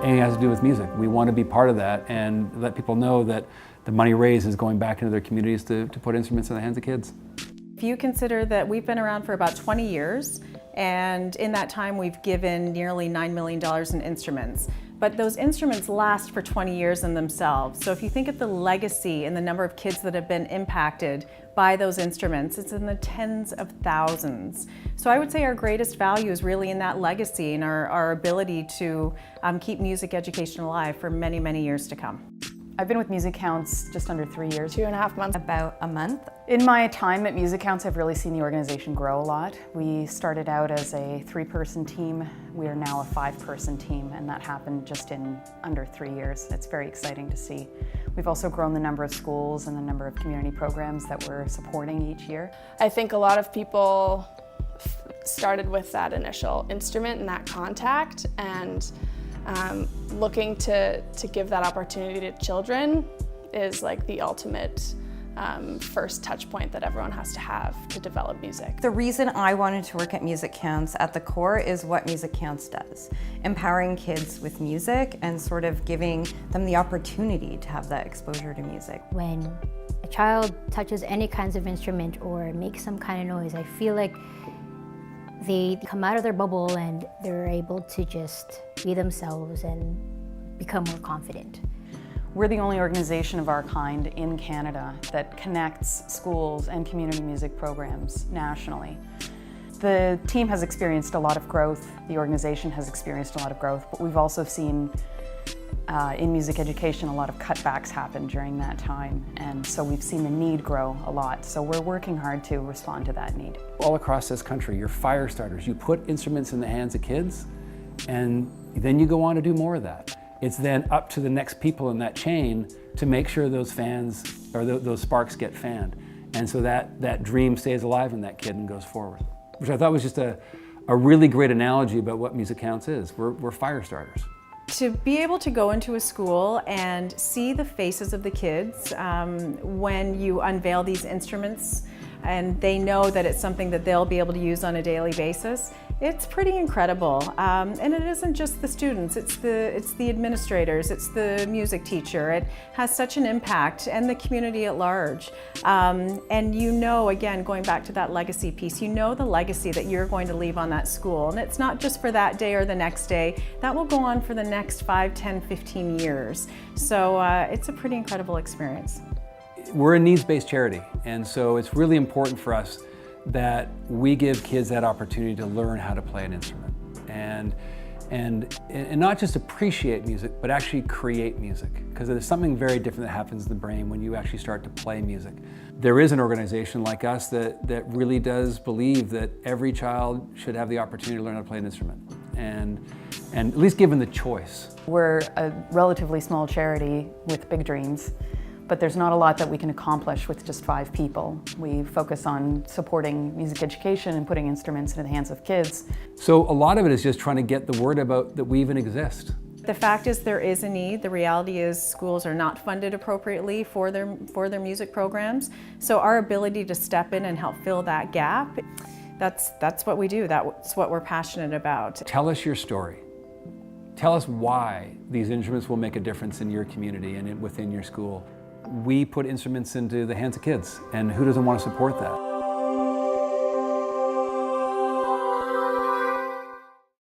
anything that has to do with music. We want to be part of that and let people know that the money raised is going back into their communities to put instruments in the hands of kids. If you consider that we've been around for about 20 years, and in that time we've given nearly $9 million in instruments. But those instruments last for 20 years in themselves. So if you think of the legacy and the number of kids that have been impacted by those instruments, it's in the tens of thousands. So I would say our greatest value is really in that legacy and our ability to keep music education alive for many, many years to come. I've been with MusiCounts just under 3 years. 2.5 months. About a month. In my time at MusiCounts, I've really seen the organization grow a lot. We started out as a 3-person team. We are now a 5-person team, and that happened just in under 3 years. It's very exciting to see. We've also grown the number of schools and the number of community programs that we're supporting each year. I think a lot of people started with that initial instrument and that contact, and looking to give that opportunity to children is like the ultimate first touch point that everyone has to have to develop music. The reason I wanted to work at MusiCounts at the core is what MusiCounts does. Empowering kids with music and sort of giving them the opportunity to have that exposure to music. When a child touches any kinds of instrument or makes some kind of noise, I feel like they come out of their bubble and they're able to just be themselves and become more confident. We're the only organization of our kind in Canada that connects schools and community music programs nationally. The team has experienced a lot of growth, the organization has experienced a lot of growth, but we've also seen in music education a lot of cutbacks happen during that time, and so we've seen the need grow a lot. So we're working hard to respond to that need. All across this country, you're fire starters. You put instruments in the hands of kids, and then you go on to do more of that. It's then up to the next people in that chain to make sure those fans, or those sparks get fanned. And so that dream stays alive in that kid and goes forward. Which I thought was just a really great analogy about what MusiCounts is. We're fire starters. To be able to go into a school and see the faces of the kids when you unveil these instruments and they know that it's something that they'll be able to use on a daily basis, it's pretty incredible. And it isn't just the students, it's the administrators, it's the music teacher. It has such an impact, and the community at large. And you know, again, going back to that legacy piece, you know the legacy that you're going to leave on that school. And it's not just for that day or the next day, that will go on for the next 5, 10, 15 years. So it's a pretty incredible experience. We're a needs-based charity, and so it's really important for us that we give kids that opportunity to learn how to play an instrument and not just appreciate music, but actually create music, because there's something very different that happens in the brain when you actually start to play music. There is an organization like us that really does believe that every child should have the opportunity to learn how to play an instrument, and at least given the choice. We're a relatively small charity with big dreams, but there's not a lot that we can accomplish with just 5 people. We focus on supporting music education and putting instruments into the hands of kids. So a lot of it is just trying to get the word about that we even exist. The fact is there is a need. The reality is schools are not funded appropriately for their music programs. So our ability to step in and help fill that gap, that's what we do. That's what we're passionate about. Tell us your story. Tell us why these instruments will make a difference in your community and within your school. We put instruments into the hands of kids, and who doesn't want to support that?